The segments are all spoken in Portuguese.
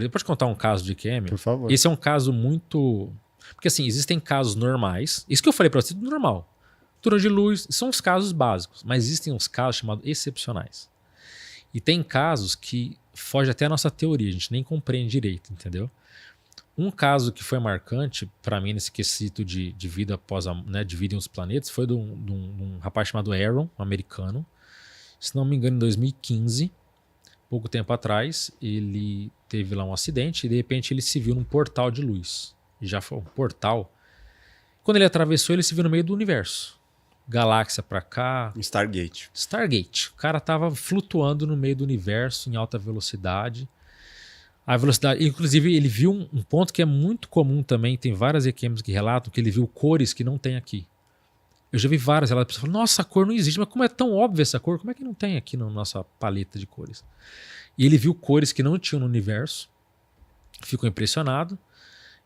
Depois de contar um caso de IQM, Por favor. esse é um caso muito... Porque assim, existem casos normais. Isso que eu falei pra você, tudo normal. Túnel de luz, são os casos básicos. Mas existem uns casos chamados excepcionais. E tem casos que fogem até a nossa teoria, a gente nem compreende direito, entendeu? Um caso que foi marcante pra mim nesse quesito de vida após de vida em outros planetas foi de um rapaz chamado Aaron, um americano. Se não me engano, em 2015, pouco tempo atrás, ele teve lá um acidente e de repente ele se viu num portal de luz. Já foi um portal. Quando ele atravessou, ele se viu no meio do universo. Galáxia pra cá. Stargate. Stargate. O cara tava flutuando no meio do universo em alta velocidade. A velocidade, inclusive, ele viu um ponto que é muito comum também. Tem várias EQMs que relatam que ele viu cores que não tem aqui. Eu já vi várias relatos. Pessoas falam, nossa, a cor não existe, mas como é tão óbvia essa cor? Como é que não tem aqui na nossa paleta de cores? E ele viu cores que não tinham no universo. Ficou impressionado.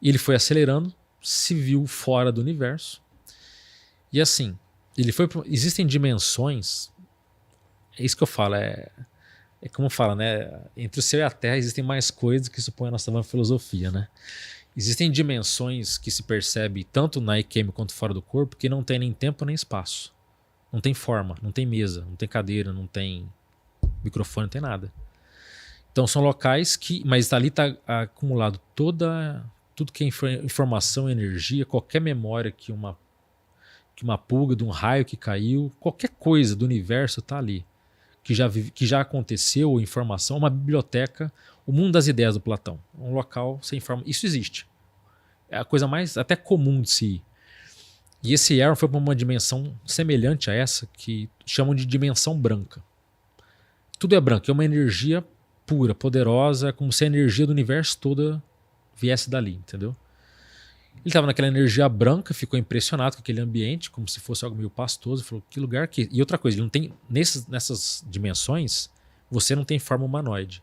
E ele foi acelerando, se viu fora do universo. E assim, ele foi. Existem dimensões. É isso que eu falo, é como fala, né? Entre o céu e a terra existem mais coisas que supõem a nossa filosofia, né? Existem dimensões que se percebe tanto na IQM quanto fora do corpo que não tem nem tempo nem espaço. Não tem forma, não tem mesa, não tem cadeira, não tem microfone, não tem nada. Então são locais que... Mas ali está acumulado tudo que é informação, energia, qualquer memória que uma pulga de um raio que caiu, qualquer coisa do universo está ali. Que já aconteceu, informação, uma biblioteca, o mundo das ideias do Platão. Um local sem forma. Isso existe. É a coisa mais até comum de se ir. E esse Aaron foi para uma dimensão semelhante a essa, que chamam de dimensão branca. Tudo é branco, é uma energia pura, poderosa, como se a energia do universo toda viesse dali, entendeu? Ele estava naquela energia branca, ficou impressionado com aquele ambiente, como se fosse algo meio pastoso. Falou, que lugar que... E outra coisa, ele não tem nessas dimensões, você não tem forma humanoide.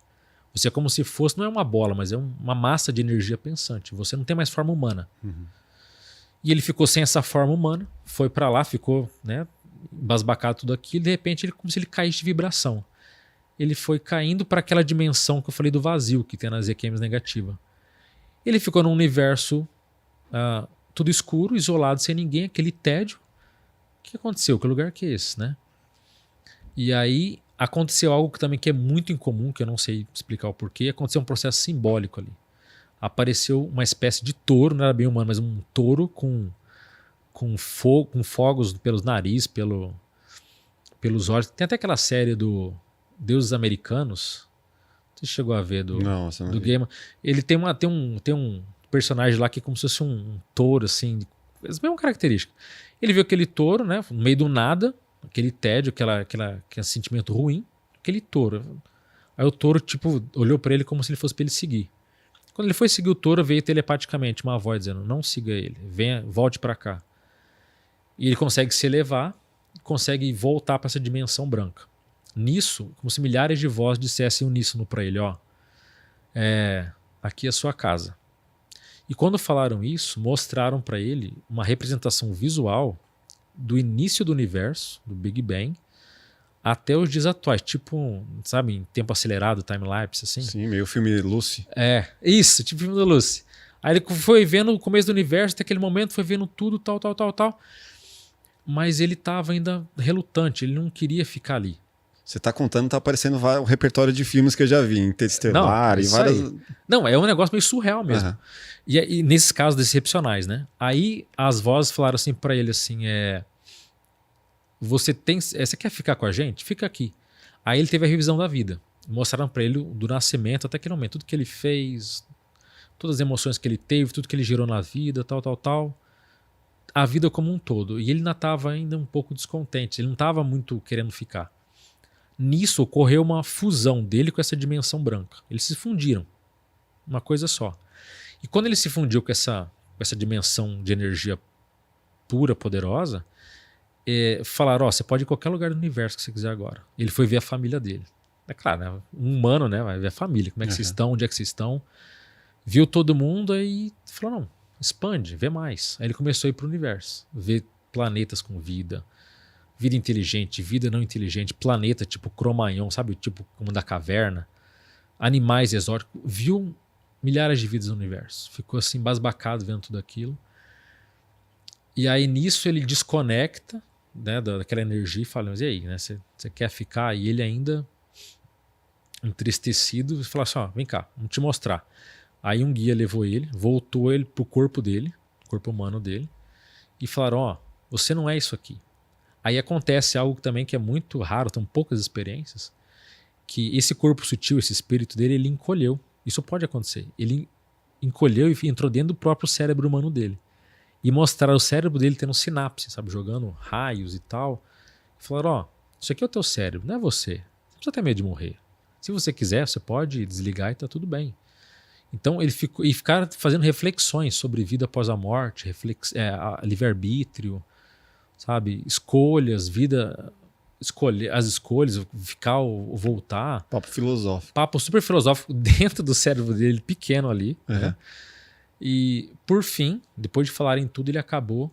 Você é como se fosse, não é uma bola, mas é uma massa de energia pensante. Você não tem mais forma humana. Uhum. E ele ficou sem essa forma humana, foi para lá, ficou, né, embasbacado tudo aquilo, e de repente ele como se ele caísse de vibração. Ele foi caindo para aquela dimensão que eu falei do vazio, que tem nas EQMs negativa. Ele ficou num universo tudo escuro, isolado, sem ninguém, aquele tédio. O que aconteceu? Que lugar que é esse, né? E aí aconteceu algo que também que é muito incomum, que eu não sei explicar o porquê. Aconteceu um processo simbólico ali. Apareceu uma espécie de touro, não era bem humano, mas um touro com fogos pelos nariz, pelos olhos. Tem até aquela série do Deuses Americanos. Você chegou a ver do Game? Ele tem um personagem lá que é como se fosse um touro, assim, as mesmas características. Ele viu aquele touro, né, no meio do nada, aquele tédio, aquele sentimento ruim, aquele touro. Aí o touro, tipo, olhou pra ele como se ele fosse pra ele seguir. Quando ele foi seguir o touro, veio telepaticamente uma voz dizendo, não siga ele, venha, volte pra cá. E ele consegue se elevar, consegue voltar pra essa dimensão branca. Nisso, como se milhares de vozes dissessem uníssono pra ele, ó, aqui é a sua casa. E quando falaram isso, mostraram para ele uma representação visual do início do universo, do Big Bang, até os dias atuais. Tipo, sabe, em tempo acelerado, time-lapse, assim. Sim, meio filme Lucy. Isso, tipo filme do Lucy. Aí ele foi vendo o começo do universo, até aquele momento foi vendo tudo, tal. Mas ele estava ainda relutante, ele não queria ficar ali. Você tá contando, tá aparecendo um repertório de filmes que eu já vi, Interestelar e várias... Não, é um negócio meio surreal mesmo. Uhum. E nesses casos decepcionais, né? Aí as vozes falaram assim pra ele assim, você quer ficar com a gente? Fica aqui. Aí ele teve a revisão da vida. Mostraram pra ele do nascimento até aquele momento, tudo que ele fez, todas as emoções que ele teve, tudo que ele gerou na vida, tal. A vida como um todo. E ele ainda estava ainda um pouco descontente, ele não estava muito querendo ficar. Nisso ocorreu uma fusão dele com essa dimensão branca. Eles se fundiram. Uma coisa só. E quando ele se fundiu com essa dimensão de energia pura, poderosa, falaram, você pode ir em qualquer lugar do universo que você quiser agora. Ele foi ver a família dele. É claro, né? Um humano, né? Vai ver a família. Como é que vocês estão? Onde é que vocês estão? Viu todo mundo aí falou, não, expande, vê mais. Aí ele começou a ir para o universo. Ver planetas com vida. Vida inteligente, vida não inteligente, planeta tipo Cromagnon, sabe? Tipo como da caverna. Animais exóticos. Viu milhares de vidas no universo. Ficou assim, embasbacado vendo tudo aquilo. E aí nisso ele desconecta, né, daquela energia e fala, mas e aí, né, você quer ficar? E ele ainda entristecido, fala assim, ó, vem cá, vamos te mostrar. Aí um guia levou ele, voltou ele pro corpo dele, corpo humano dele, e falaram, ó, você não é isso aqui. Aí acontece algo também que é muito raro, tem poucas experiências, que esse corpo sutil, esse espírito dele, ele encolheu. Isso pode acontecer. Ele encolheu e entrou dentro do próprio cérebro humano dele. E mostraram o cérebro dele tendo sinapse, sabe, jogando raios e tal. E falaram, ó, isso aqui é o teu cérebro, não é você. Você não precisa ter medo de morrer. Se você quiser, você pode desligar e tá tudo bem. Então ele ficaram fazendo reflexões sobre vida após a morte, livre-arbítrio, sabe, escolhas, vida, as escolhas, ficar ou voltar. Papo filosófico. Papo super filosófico dentro do cérebro dele, pequeno ali. Né? E por fim, depois de falarem tudo, ele acabou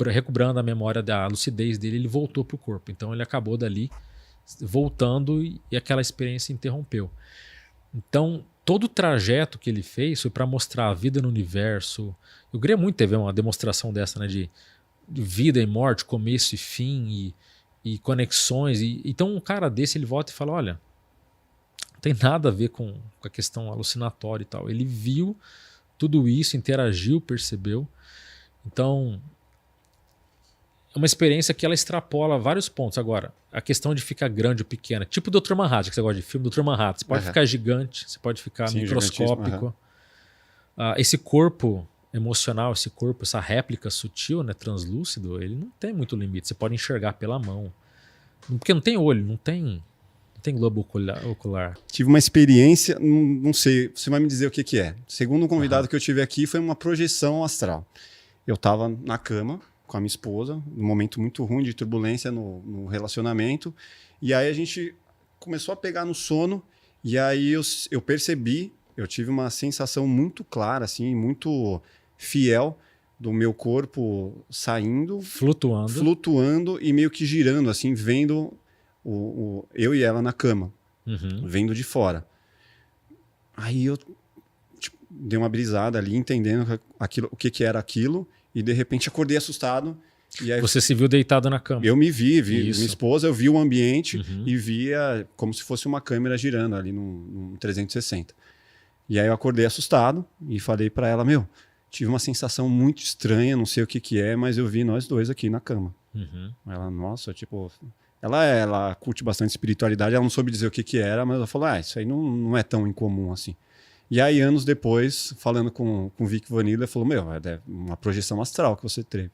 recobrando a memória da lucidez dele, ele voltou para o corpo. Então ele acabou dali voltando e aquela experiência interrompeu. Então todo o trajeto que ele fez foi para mostrar a vida no universo. Eu queria muito ter uma demonstração dessa, né, de vida e morte, começo e fim e conexões. Então um cara desse ele volta e fala, olha, não tem nada a ver com a questão alucinatória e tal. Ele viu tudo isso, interagiu, percebeu. Então é uma experiência que ela extrapola vários pontos. Agora, a questão de ficar grande ou pequena, tipo Dr. Manhattan, que você gosta de filme, Dr. Manhattan, você pode ficar gigante, você pode ficar microscópico. Esse corpo emocional, esse corpo, essa réplica sutil, né, translúcido, ele não tem muito limite. Você pode enxergar pela mão. Porque não tem olho, não tem globo ocular. Tive uma experiência, não sei, você vai me dizer o que é. Segundo um convidado que eu tive aqui, foi uma projeção astral. Eu estava na cama com a minha esposa, num momento muito ruim de turbulência no relacionamento, e aí a gente começou a pegar no sono, e aí eu percebi, eu tive uma sensação muito clara, assim, muito fiel do meu corpo saindo, flutuando e meio que girando, assim, vendo eu e ela na cama, vendo de fora. Aí eu dei uma brisada ali, entendendo o que era aquilo, e de repente acordei assustado. E aí, você se viu deitado na cama? Eu me vi minha esposa, eu vi o ambiente e via como se fosse uma câmera girando ali num 360. E aí eu acordei assustado e falei para ela, tive uma sensação muito estranha, não sei o que é, mas eu vi nós dois aqui na cama. Ela, nossa, tipo... Ela curte bastante espiritualidade, ela não soube dizer o que era, mas ela falou, isso aí não é tão incomum assim. E aí, anos depois, falando com o Vic Vanilla, ele falou, é uma projeção astral que você teve.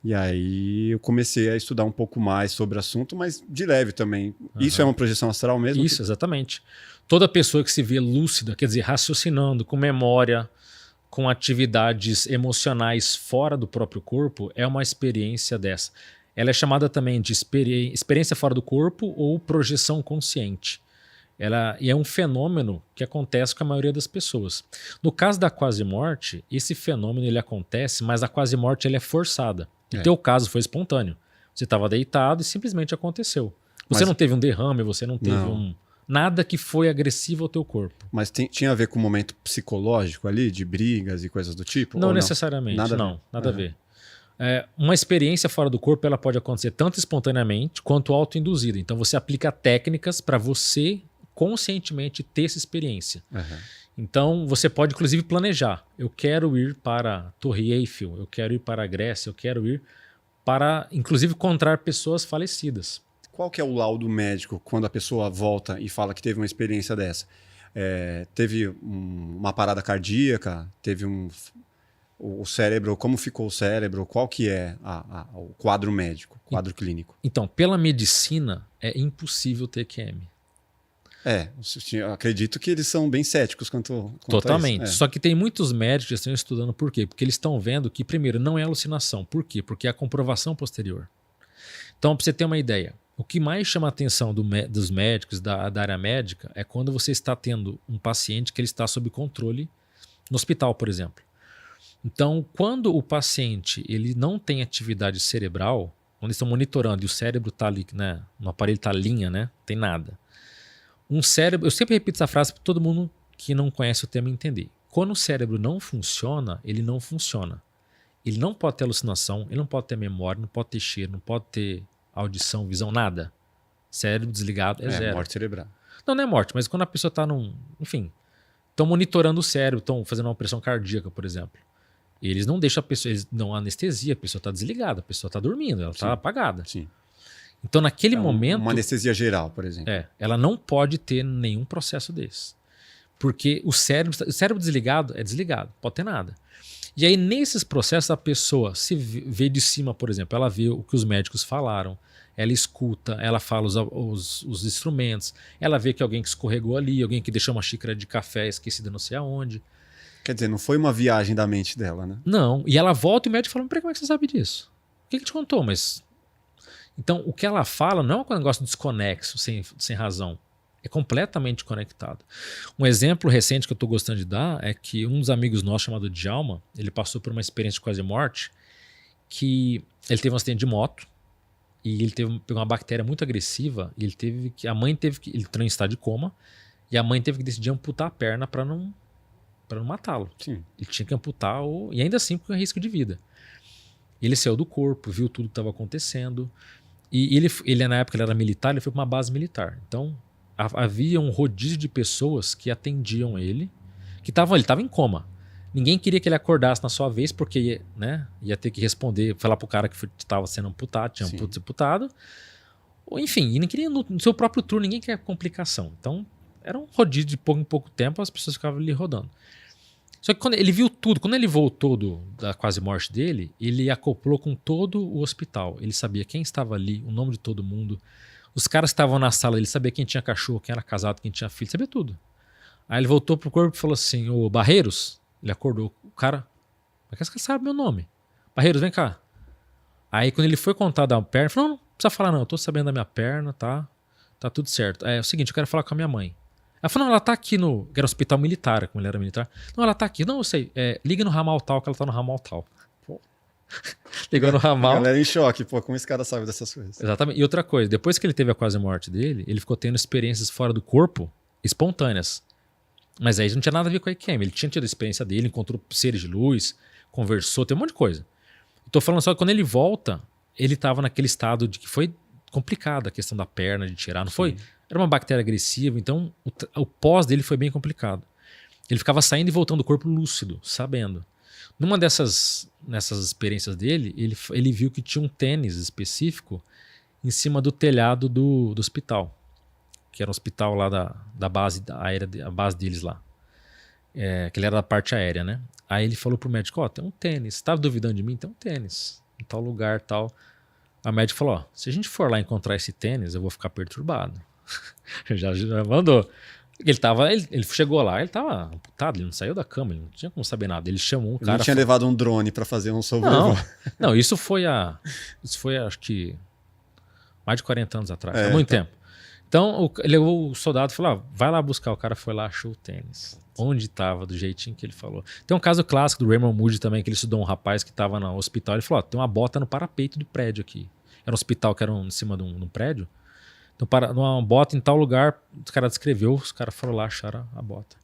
E aí eu comecei a estudar um pouco mais sobre o assunto, mas de leve também. Isso é uma projeção astral mesmo? Isso, exatamente. Toda pessoa que se vê lúcida, quer dizer, raciocinando, com memória, com atividades emocionais fora do próprio corpo, é uma experiência dessa. Ela é chamada também de experiência fora do corpo ou projeção consciente. E é um fenômeno que acontece com a maioria das pessoas. No caso da quase-morte, esse fenômeno ele acontece, mas a quase-morte ele é forçada. No teu caso foi espontâneo. Você estava deitado e simplesmente aconteceu. Você não teve um derrame, você não teve nada que foi agressivo ao teu corpo. Mas tinha a ver com um momento psicológico ali, de brigas e coisas do tipo? Não necessariamente, nada a ver. Uma experiência fora do corpo ela pode acontecer tanto espontaneamente quanto autoinduzida. Então você aplica técnicas para você conscientemente ter essa experiência. Então você pode inclusive planejar. Eu quero ir para a Torre Eiffel, eu quero ir para a Grécia, eu quero ir para inclusive encontrar pessoas falecidas. Qual que é o laudo médico quando a pessoa volta e fala que teve uma experiência dessa? Teve uma parada cardíaca? Teve o cérebro, como ficou o cérebro? Qual que é o quadro médico, o quadro clínico? Então, pela medicina, é impossível ter QM. Eu acredito que eles são bem céticos quanto Totalmente. a isso. Só que tem muitos médicos que estão estudando por quê? Porque eles estão vendo que, primeiro, não é alucinação. Por quê? Porque é a comprovação posterior. Então, para você ter uma ideia, o que mais chama a atenção dos médicos, da área médica, é quando você está tendo um paciente que ele está sob controle no hospital, por exemplo. Então, quando o paciente ele não tem atividade cerebral, quando eles estão monitorando e o cérebro está ali, né, no aparelho está linha, né, não tem nada. Um cérebro, eu sempre repito essa frase para todo mundo que não conhece o tema entender. Quando o cérebro não funciona, ele não funciona. Ele não pode ter alucinação, ele não pode ter memória, não pode ter cheiro, não pode ter audição, visão, nada. Cérebro desligado é zero. Morte cerebral. Não é morte, mas quando a pessoa está enfim, estão monitorando o cérebro, estão fazendo uma pressão cardíaca, por exemplo. Eles não deixam a pessoa, eles dão anestesia, a pessoa está desligada, a pessoa está dormindo, ela está apagada. Sim. Então, naquele momento... Uma anestesia geral, por exemplo. Ela não pode ter nenhum processo desse. Porque o cérebro desligado é desligado, pode ter nada. E aí, nesses processos, a pessoa se vê de cima, por exemplo, ela vê o que os médicos falaram, ela escuta, ela fala os instrumentos, ela vê que alguém que escorregou ali, alguém que deixou uma xícara de café esquecida não sei aonde. Quer dizer, não foi uma viagem da mente dela, né? Não, e ela volta e o médico fala, peraí, como é que você sabe disso? O que te contou? Mas... Então, o que ela fala não é um negócio desconexo, sem razão. É completamente conectado. Um exemplo recente que eu estou gostando de dar é que um dos amigos nossos, chamado Djalma, ele passou por uma experiência de quase morte, que ele teve um acidente de moto e ele pegou uma bactéria muito agressiva e ele entrou em estado de coma e a mãe teve que decidir amputar a perna para não matá-lo. Sim. Ele tinha que amputar e ainda assim com risco de vida. Ele saiu do corpo, viu tudo que estava acontecendo e ele na época ele era militar, ele foi para uma base militar. Então havia um rodízio de pessoas que atendiam ele, que ele estava em coma. Ninguém queria que ele acordasse na sua vez, porque ia ter que responder, falar pro cara que estava sendo amputado, tinha sido amputado. Enfim, e nem queria no seu próprio turno, ninguém quer complicação. Então, era um rodízio de pouco em pouco tempo, as pessoas ficavam ali rodando. Só que quando ele viu tudo, quando ele voltou da quase morte dele, ele acoplou com todo o hospital. Ele sabia quem estava ali, o nome de todo mundo. Os caras que estavam na sala, ele sabia quem tinha cachorro, quem era casado, quem tinha filho, sabia tudo. Aí ele voltou pro corpo e falou assim, ô Barreiros, ele acordou, o cara, mas que você sabe meu nome? Barreiros, vem cá. Aí quando ele foi contar da perna, ele falou, não precisa falar não, eu tô sabendo da minha perna, tá tudo certo. É o seguinte, eu quero falar com a minha mãe. Ela falou, não, ela tá aqui que era um hospital militar, como ele era militar. Não, ela tá aqui, não, eu sei, liga no ramal tal, que ela tá no ramal tal. Pô. Ligou no ramal. A galera em choque, pô, como esse cara sabe dessas coisas? Exatamente. E outra coisa, depois que ele teve a quase morte dele, ele ficou tendo experiências fora do corpo espontâneas. Mas aí não tinha nada a ver com a EQM. Ele tinha tido a experiência dele, encontrou seres de luz, conversou, tem um monte de coisa. Eu tô falando só que quando ele volta, ele tava naquele estado de que foi complicado a questão da perna, de tirar, não foi? Era uma bactéria agressiva, então o pós dele foi bem complicado. Ele ficava saindo e voltando do corpo lúcido, sabendo. Numa nessas experiências dele, ele viu que tinha um tênis específico em cima do telhado do hospital, que era um hospital lá da base aérea, a base deles lá. Que ele era da parte aérea, né? Aí ele falou pro médico, tem um tênis, você tava duvidando de mim? Tem um tênis, em tal lugar, tal. A médica falou, se a gente for lá encontrar esse tênis, eu vou ficar perturbado. já mandou. Ele chegou lá, ele tava amputado, ele não saiu da cama, ele não tinha como saber nada. Ele chamou um cara. Ele não tinha levado um drone para fazer um sobrevoo. Não, isso foi acho que mais de 40 anos atrás, há muito tempo. Então o soldado falou, vai lá buscar. O cara foi lá, achou o tênis. Onde estava, do jeitinho que ele falou. Tem um caso clássico do Raymond Moody também, que ele estudou um rapaz que estava no hospital. Ele falou, tem uma bota no parapeito do prédio aqui. Era um hospital que era em cima de um prédio. Então, uma bota em tal lugar, o cara descreveu, os caras foram lá, acharam a bota.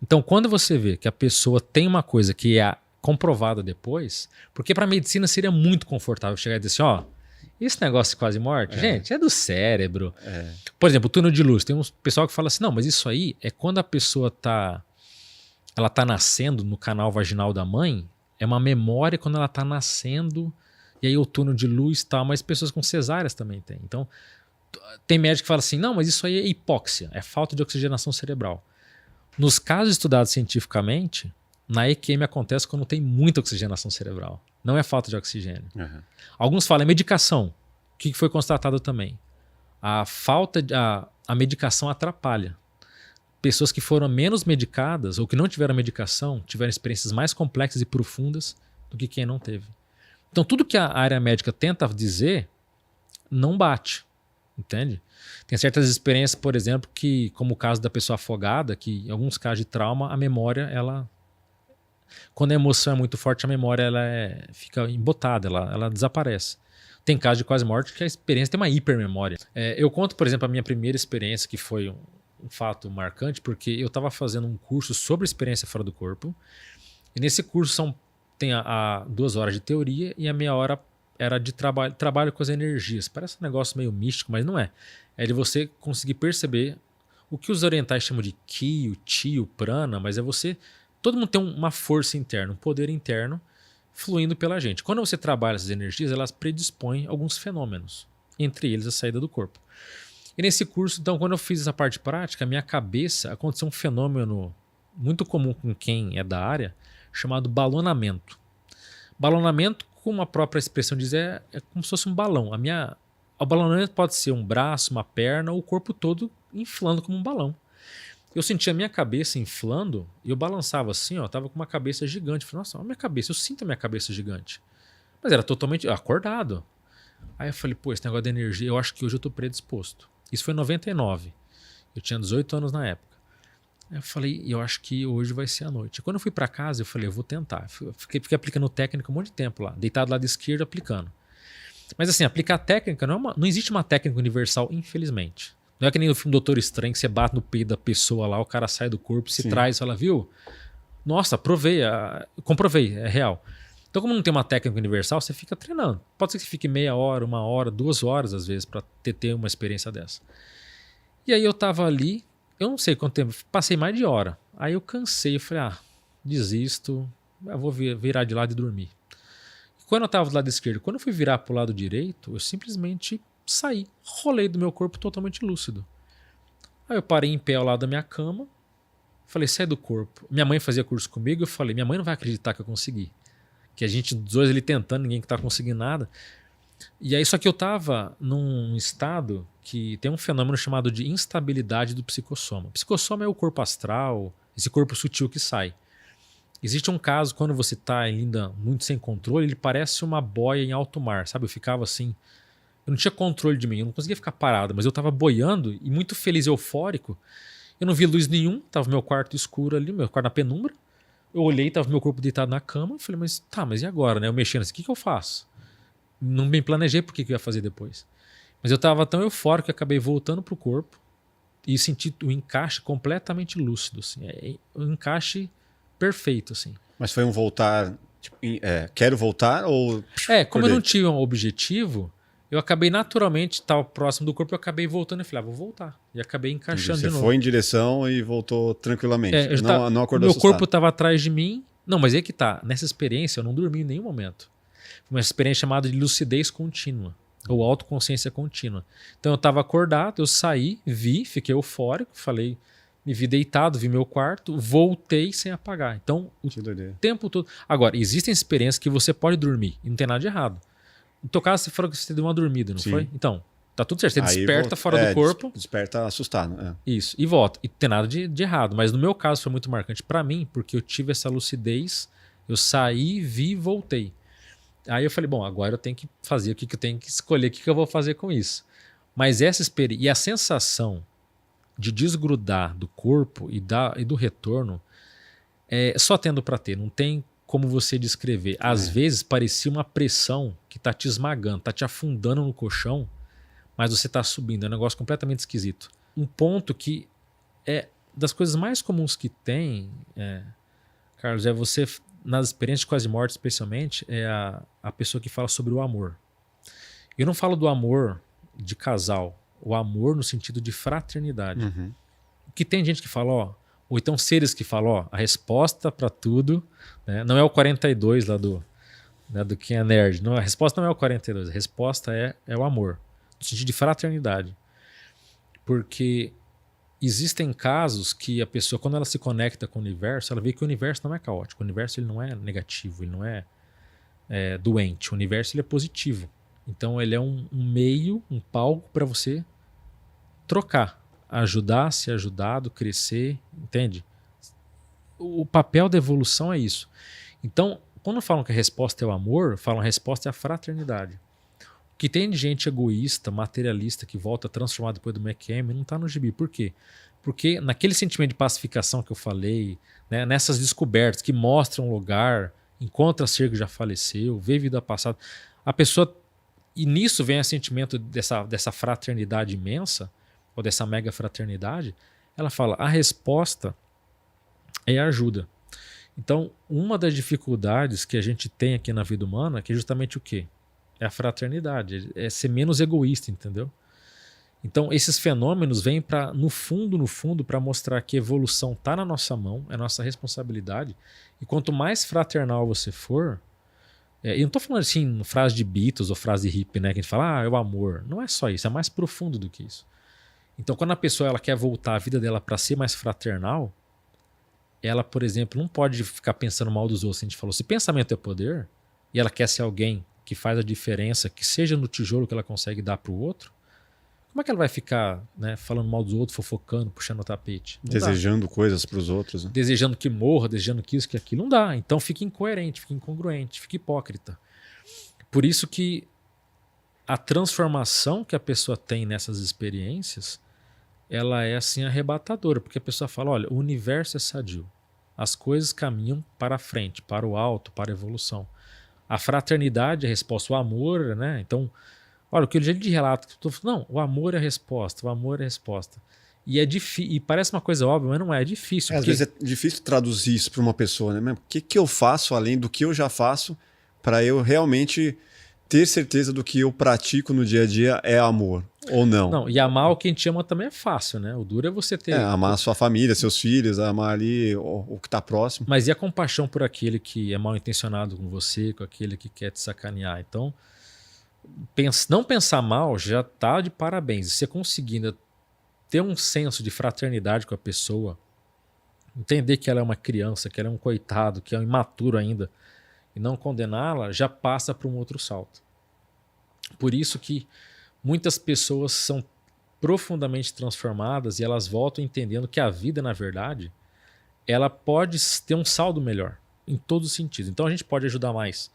Então, quando você vê que a pessoa tem uma coisa que é comprovada depois, porque para a medicina seria muito confortável chegar e dizer assim, esse negócio de quase morte, gente, é do cérebro. Por exemplo, o túnel de luz. Tem um pessoal que fala assim, não, mas isso aí é quando a pessoa ela tá nascendo no canal vaginal da mãe, é uma memória quando ela tá nascendo, e aí o túnel de luz tal, mas pessoas com cesáreas também tem. Então, tem médico que fala assim, não, mas isso aí é hipóxia, é falta de oxigenação cerebral. Nos casos estudados cientificamente, na EQM acontece quando tem muita oxigenação cerebral. Não é falta de oxigênio. Alguns falam, é medicação. O que foi constatado também? A medicação atrapalha. Pessoas que foram menos medicadas ou que não tiveram medicação tiveram experiências mais complexas e profundas do que quem não teve. Então tudo que a área médica tenta dizer não bate. Entende? Tem certas experiências, por exemplo, que, como o caso da pessoa afogada, que em alguns casos de trauma, a memória, quando a emoção é muito forte, a memória fica embotada, ela desaparece. Tem casos de quase morte que a experiência tem uma hipermemória. Eu conto, por exemplo, a minha primeira experiência, que foi um fato marcante, porque eu estava fazendo um curso sobre experiência fora do corpo, e nesse curso tem a 2 horas de teoria e a meia hora era de trabalho com as energias. Parece um negócio meio místico, mas não é. É de você conseguir perceber o que os orientais chamam de ki, o chi, o prana, mas é você... Todo mundo tem uma força interna, um poder interno fluindo pela gente. Quando você trabalha essas energias, elas predispõem alguns fenômenos, entre eles a saída do corpo. E nesse curso, então, quando eu fiz essa parte prática, a minha cabeça aconteceu um fenômeno muito comum com quem é da área, chamado balonamento. Balonamento, como a própria expressão diz, é como se fosse um balão. O balonamento pode ser um braço, uma perna, ou o corpo todo inflando como um balão. Eu sentia a minha cabeça inflando e eu balançava assim, ó, tava com uma cabeça gigante. Falei, nossa, olha a minha cabeça, eu sinto a minha cabeça gigante. Mas era totalmente acordado. Aí eu falei, pô, esse negócio de energia, eu acho que hoje eu tô predisposto. Isso foi em 99. Eu tinha 18 anos na época. Aí eu falei, eu acho que hoje vai ser a noite. Quando eu fui para casa, eu falei, eu vou tentar. Fiquei aplicando técnica um monte de tempo lá, deitado do lado esquerdo aplicando. Mas assim, aplicar técnica não existe uma técnica universal, infelizmente. Não é que nem o filme Doutor Estranho, que você bate no peito da pessoa lá, o cara sai do corpo, se traz e fala, viu? Nossa, comprovei, é real. Então, como não tem uma técnica universal, você fica treinando. Pode ser que você fique meia hora, 1 hora, 2 horas, às vezes, para ter uma experiência dessa. E aí eu tava ali, eu não sei quanto tempo, passei mais de hora. Aí eu cansei, eu falei, desisto, eu vou virar de lado e dormir. E quando eu tava do lado esquerdo, quando eu fui virar pro lado direito, eu simplesmente saí, rolei do meu corpo totalmente lúcido. Aí eu parei em pé ao lado da minha cama, falei, sai do corpo. Minha mãe fazia curso comigo, eu falei, minha mãe não vai acreditar que eu consegui. Que a gente, os dois ali tentando, ninguém que tá conseguindo nada. E aí, só que eu tava num estado que tem um fenômeno chamado de instabilidade do psicossoma. O psicossoma é o corpo astral, esse corpo sutil que sai. Existe um caso, quando você tá ainda muito sem controle, ele parece uma boia em alto mar, sabe? Eu ficava assim... Eu não tinha controle de mim, eu não conseguia ficar parado, mas eu tava boiando e muito feliz, eufórico. Eu não vi luz nenhum, tava meu quarto escuro ali, meu quarto na penumbra. Eu olhei, tava meu corpo deitado na cama e falei, mas e agora, né? Eu mexendo assim, o que eu faço? Não me planejei por que eu ia fazer depois. Mas eu tava tão eufórico que acabei voltando pro corpo e senti o encaixe completamente lúcido, assim. Um encaixe perfeito, assim. Mas foi um voltar, tipo, quero voltar ou... Como eu não tinha um objetivo... Eu acabei naturalmente, estava próximo do corpo, eu acabei voltando e falei, vou voltar. E acabei encaixando de novo. Você foi em direção e voltou tranquilamente. Não acordou meu assustado. Corpo estava atrás de mim. Não, mas aí que tá. Nessa experiência eu não dormi em nenhum momento. Foi uma experiência chamada de lucidez contínua. Ou autoconsciência contínua. Então eu estava acordado, eu saí, fiquei eufórico, me vi deitado, vi meu quarto, voltei sem apagar. Então o tempo todo... Agora, existem experiências que você pode dormir e não tem nada de errado. No teu caso, você falou que você deu uma dormida, não foi? Então, tá tudo certo. Você desperta fora do corpo. Desperta assustado. Isso, e volta. E não tem nada de errado. Mas no meu caso foi muito marcante para mim, porque eu tive essa lucidez, eu saí, vi e voltei. Aí eu falei, bom, agora eu tenho que fazer o que eu tenho que escolher, o que eu vou fazer com isso. Mas essa experiência, e a sensação de desgrudar do corpo e do retorno, só tendo para ter, não tem como você descrever. Às vezes parecia uma pressão que tá te esmagando, tá te afundando no colchão, mas você tá subindo. É um negócio completamente esquisito. Um ponto que é das coisas mais comuns que tem, Carlos, é você, nas experiências de quase morte especialmente, é a pessoa que fala sobre o amor. Eu não falo do amor de casal, o amor no sentido de fraternidade. Uhum. Que tem gente que fala, ou então seres que falam, a resposta para tudo, né? Não é o 42 lá do Quem é Nerd. Não, a resposta não é o 42, a resposta é o amor, no sentido de fraternidade. Porque existem casos que a pessoa, quando ela se conecta com o universo, ela vê que o universo não é caótico, o universo ele não é negativo, ele não é doente, o universo ele é positivo. Então ele é um meio, um palco para você trocar, ajudar, ser ajudado, crescer, entende? O papel da evolução é isso. Então, quando falam que a resposta é o amor, falam que a resposta é a fraternidade. O que tem de gente egoísta, materialista, que volta a transformar depois do McKM, não está no gibi. Por quê? Porque naquele sentimento de pacificação que eu falei, né, nessas descobertas que mostram um lugar, encontra ser que já faleceu, vê vida passada, a pessoa... E nisso vem o sentimento dessa fraternidade imensa, ou dessa mega fraternidade, Ela fala, a resposta é ajuda. Então, uma das dificuldades que a gente tem aqui na vida humana é justamente o quê? É a fraternidade, é ser menos egoísta, entendeu? Então, esses fenômenos vêm para, no fundo, para mostrar que a evolução está na nossa mão, é nossa responsabilidade. E quanto mais fraternal você for, eu não estou falando assim, frase de Beatles ou frase hippie, né? Que a gente fala, é o amor. Não é só isso, é mais profundo do que isso. Então, quando a pessoa ela quer voltar a vida dela para ser mais fraternal, ela, por exemplo, não pode ficar pensando mal dos outros. A gente falou, se pensamento é poder, e ela quer ser alguém que faz a diferença, que seja no tijolo que ela consegue dar para o outro, como é que ela vai ficar, né, falando mal dos outros, fofocando, puxando o tapete? Não desejando dá. Coisas para os outros. Né? Desejando que morra, desejando que isso, que aquilo. Não dá. Então fica incoerente, fica incongruente, fica hipócrita. Por isso que a transformação que a pessoa tem nessas experiências, ela é assim arrebatadora, porque a pessoa fala, olha, o universo é sadio. As coisas caminham para a frente, para o alto, para a evolução. A fraternidade é a resposta, o amor, né? Então, olha, o que eu jeito de relato que eu tô falando, não, o amor é a resposta, o amor é a resposta. E é difícil, e parece uma coisa óbvia, mas não é, difícil. Às vezes é difícil traduzir isso para uma pessoa, né? O que eu faço além do que eu já faço para eu realmente ter certeza do que eu pratico no dia a dia é amor ou não? Não, e amar o que a gente ama também é fácil, né? O duro é você ter... amar a sua família, seus filhos, amar ali o que está próximo. Mas e a compaixão por aquele que é mal intencionado com você, com aquele que quer te sacanear? Então, não pensar mal já tá de parabéns. E você conseguindo ter um senso de fraternidade com a pessoa, entender que ela é uma criança, que ela é um coitado, que é um imaturo ainda, e não condená-la, já passa para um outro salto. Por isso que muitas pessoas são profundamente transformadas e elas voltam entendendo que a vida, na verdade, ela pode ter um saldo melhor, em todos os sentidos. Então a gente pode ajudar mais.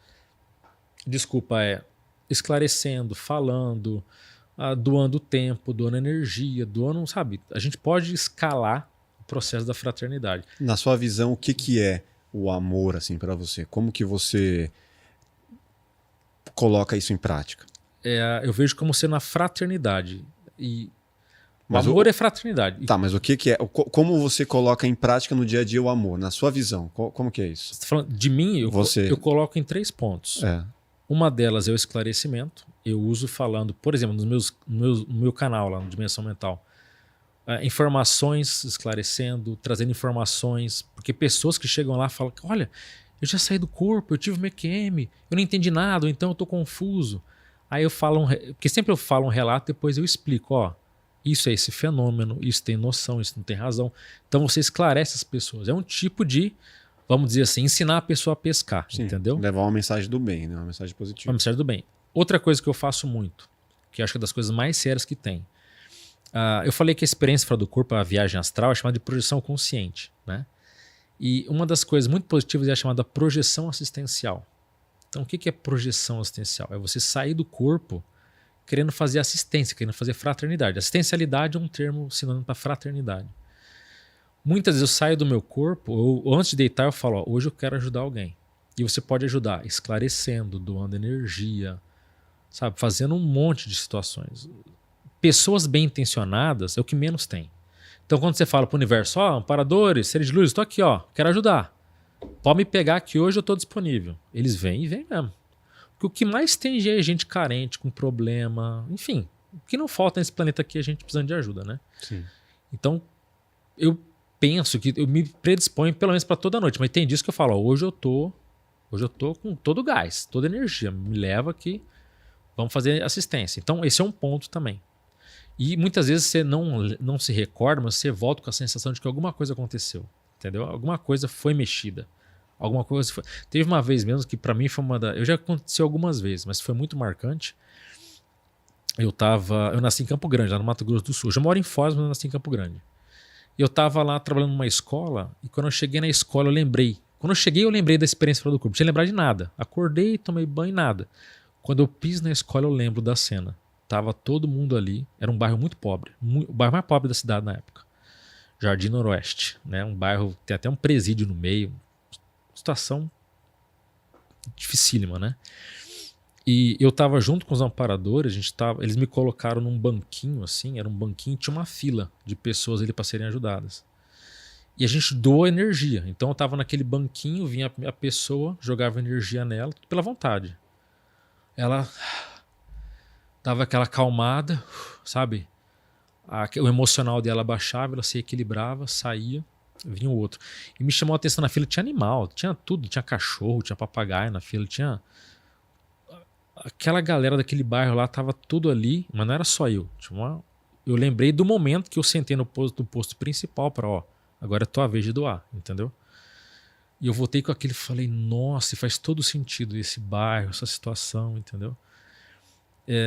Esclarecendo, falando, doando tempo, doando energia, doando, sabe? A gente pode escalar o processo da fraternidade. Na sua visão, o que é o amor assim para você? Como que você coloca isso em prática? Eu vejo como sendo a fraternidade. E o amor é fraternidade. Tá, mas o que é? Como você coloca em prática no dia a dia o amor? Na sua visão, como que é isso? Você tá falando de mim? Eu coloco em 3 pontos. Uma delas é o esclarecimento. Eu uso falando, por exemplo, no meu canal lá no Dimensão Mental, informações, esclarecendo, trazendo informações, porque pessoas que chegam lá falam, olha, eu já saí do corpo, eu tive uma EQM, eu não entendi nada, ou então eu estou confuso. Aí eu falo, porque sempre eu falo um relato, depois eu explico, ó, isso é esse fenômeno, isso tem noção, isso não tem razão. Então você esclarece as pessoas. É um tipo de, vamos dizer assim, ensinar a pessoa a pescar, sim, entendeu? Levar uma mensagem do bem, né? Uma mensagem positiva. Uma mensagem do bem. Outra coisa que eu faço muito, que eu acho que é das coisas mais sérias que tem. Eu falei que a experiência fora do corpo, a viagem astral, é chamada de projeção consciente, né? E uma das coisas muito positivas é a chamada projeção assistencial. Então o que é projeção assistencial? É você sair do corpo querendo fazer assistência, querendo fazer fraternidade. Assistencialidade é um termo sinônimo para fraternidade. Muitas vezes eu saio do meu corpo, ou antes de deitar eu falo, ó, hoje eu quero ajudar alguém. E você pode ajudar esclarecendo, doando energia, sabe, fazendo um monte de situações. Pessoas bem intencionadas é o que menos tem. Então quando você fala para o universo, ó, amparadores, seres de luz, estou aqui, ó, quero ajudar. Pode me pegar que hoje eu estou disponível. Eles vêm e vêm mesmo. Porque o que mais tem é gente carente, com problema, enfim. O que não falta nesse planeta aqui é a gente precisando de ajuda, né? Sim. Então, eu penso que eu me predisponho pelo menos para toda noite. Mas tem dias que eu falo, ó, hoje eu tô com todo o gás, toda a energia. Me leva aqui, vamos fazer assistência. Então, esse é um ponto também. E muitas vezes você não se recorda, mas você volta com a sensação de que alguma coisa aconteceu. Entendeu? Alguma coisa foi mexida. Alguma coisa foi... Teve uma vez mesmo que para mim foi uma da... Eu já aconteceu algumas vezes, mas foi muito marcante. Eu nasci em Campo Grande, lá no Mato Grosso do Sul. Eu já moro em Foz, mas eu nasci em Campo Grande. E eu estava lá trabalhando numa escola, e quando eu cheguei na escola eu lembrei. Quando eu cheguei eu lembrei da experiência fora do corpo. Não tinha lembrado de nada. Acordei, tomei banho, nada. Quando eu piso na escola eu lembro da cena. Tava todo mundo ali. Era um bairro muito pobre. O bairro mais pobre da cidade na época. Jardim Noroeste, né? Um bairro, tem até um presídio no meio. Situação dificílima, né? E eu tava junto com os amparadores, eles me colocaram num banquinho, assim, era um banquinho, tinha uma fila de pessoas ali para serem ajudadas. E a gente doa energia. Então eu tava naquele banquinho, vinha a pessoa, jogava energia nela, tudo pela vontade. Ela dava aquela acalmada, sabe? O emocional dela baixava, ela se equilibrava, saía, vinha o outro. E me chamou a atenção na fila, tinha animal, tinha tudo, tinha cachorro, tinha papagaio na fila, tinha... Aquela galera daquele bairro lá tava tudo ali, mas não era só eu. Eu lembrei do momento que eu sentei no posto principal para, agora é tua vez de doar, entendeu? E eu voltei com aquilo e falei, nossa, faz todo sentido esse bairro, essa situação, entendeu?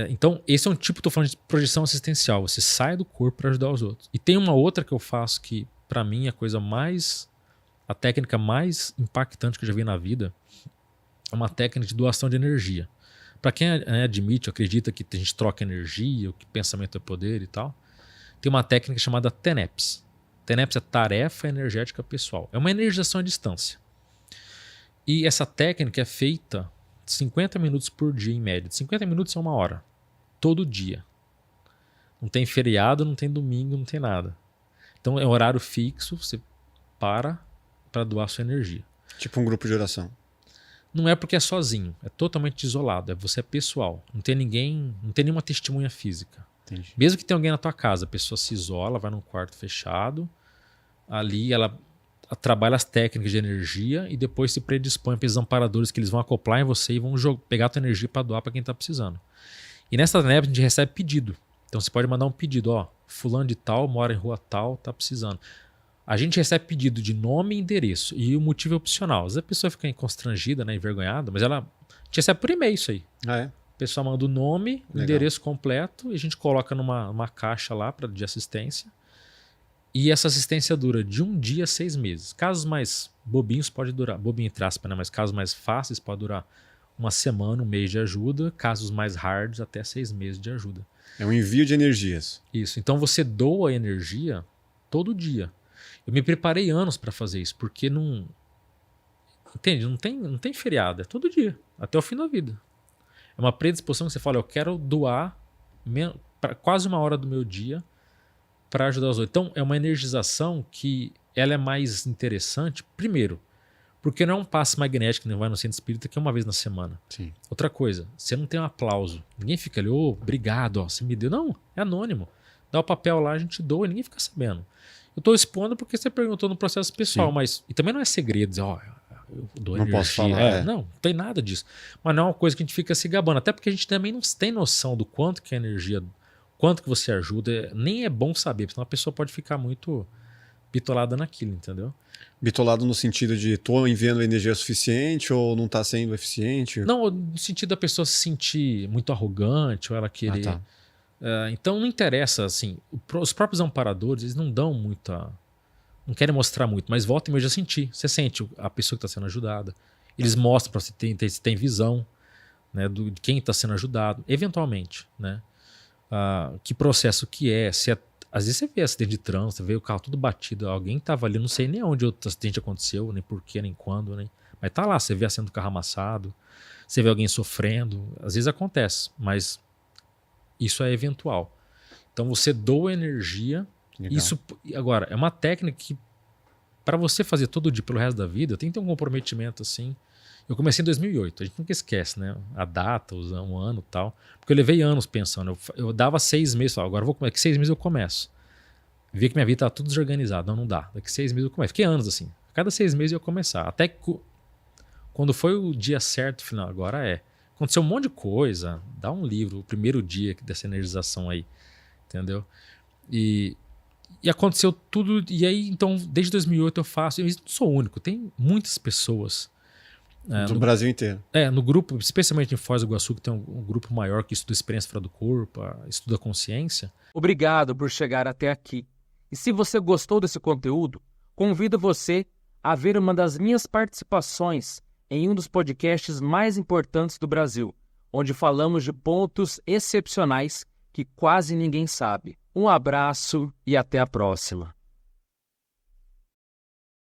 Então, esse é um tipo, tô falando de projeção assistencial. Você sai do corpo para ajudar os outros. E tem uma outra que eu faço que, para mim, a técnica mais impactante que eu já vi na vida é uma técnica de doação de energia. Para quem admite, acredita que a gente troca energia, que pensamento é poder e tal, tem uma técnica chamada TENEPS. TENEPS é tarefa energética pessoal. É uma energização à distância. E essa técnica é feita 50 minutos por dia, em média. 50 minutos é 1 hora. Todo dia. Não tem feriado, não tem domingo, não tem nada. Então é um horário fixo, você para doar sua energia. Tipo um grupo de oração. Não é porque é sozinho, é totalmente isolado, você é pessoal. Não tem ninguém, não tem nenhuma testemunha física. Entendi. Mesmo que tenha alguém na tua casa, a pessoa se isola, vai num quarto fechado, ali ela trabalha as técnicas de energia e depois se predispõe para os amparadores que eles vão acoplar em você e vão pegar a tua energia para doar para quem está precisando. E nessa época a gente recebe pedido. Então você pode mandar um pedido, fulano de tal, mora em rua tal, tá precisando. A gente recebe pedido de nome e endereço e o motivo é opcional. Às vezes a pessoa fica constrangida, né, envergonhada, mas a gente recebe por e-mail isso aí. Ah, é? A pessoa manda o nome, o endereço completo e a gente coloca numa caixa lá de assistência. E essa assistência dura de 1 dia a 6 meses. Casos mais bobinhos pode durar, bobinho entre aspas, né, mas casos mais fáceis pode durar 1 semana, 1 mês de ajuda. Casos mais hards até 6 meses de ajuda. É um envio de energias. Isso. Então você doa energia todo dia. Eu me preparei anos para fazer isso, porque não... Entende? Não tem feriado, é todo dia, até o fim da vida. É uma predisposição que você fala, eu quero doar quase 1 hora do meu dia para ajudar os outros. Então, é uma energização que ela é mais interessante, primeiro, porque não é um passe magnético que vai no centro espírita que é 1 vez na semana. Sim. Outra coisa, você não tem um aplauso. Ninguém fica ali, obrigado, você me deu. Não, é anônimo. Dá o papel lá, a gente doa e ninguém fica sabendo. Eu estou expondo porque você perguntou no processo pessoal, mas... E também não é segredo dizer, eu dou não energia. Posso falar, Não tem nada disso. Mas não é uma coisa que a gente fica se gabando. Até porque a gente também não tem noção do quanto que é energia, quanto que você ajuda. Nem é bom saber, senão a pessoa pode ficar muito bitolada naquilo, entendeu? Bitolado no sentido de estou enviando energia suficiente ou não está sendo eficiente? Não, no sentido da pessoa se sentir muito arrogante ou ela querer... tá. Então não interessa, assim, os próprios amparadores, eles não dão muita... Não querem mostrar muito, mas volta e meia já sentir. Você sente a pessoa que está sendo ajudada. Eles mostram para você se tem visão, né, de quem está sendo ajudado, eventualmente, né? Que processo que é, às vezes você vê acidente de trânsito, vê o carro tudo batido, alguém estava ali, não sei nem onde o acidente aconteceu, nem porquê, nem quando, mas tá lá, você vê a cena do carro amassado, você vê alguém sofrendo, às vezes acontece, mas isso é eventual. Então você doa energia. Legal. Isso, agora, é uma técnica que para você fazer todo dia pelo resto da vida, tem que ter um comprometimento assim. Eu comecei em 2008, a gente nunca esquece, né? A data, um ano e tal. Porque eu levei anos pensando. Eu dava 6 meses, agora vou começar. Daqui 6 meses eu começo. Vi que minha vida estava tudo desorganizada. Não dá. Daqui 6 meses eu começo. Fiquei anos assim. A cada 6 meses eu ia começar. Até que quando foi o dia certo, final, agora é. Aconteceu um monte de coisa. Dá um livro, o primeiro dia dessa energização aí. Entendeu? E aconteceu tudo. E aí, então, desde 2008 eu faço. Eu não sou o único. Tem muitas pessoas. Do Brasil inteiro. No grupo, especialmente em Foz do Iguaçu, que tem um grupo maior que estuda experiência fora do corpo, estuda a consciência. Obrigado por chegar até aqui. E se você gostou desse conteúdo, convido você a ver uma das minhas participações em um dos podcasts mais importantes do Brasil, onde falamos de pontos excepcionais que quase ninguém sabe. Um abraço e até a próxima.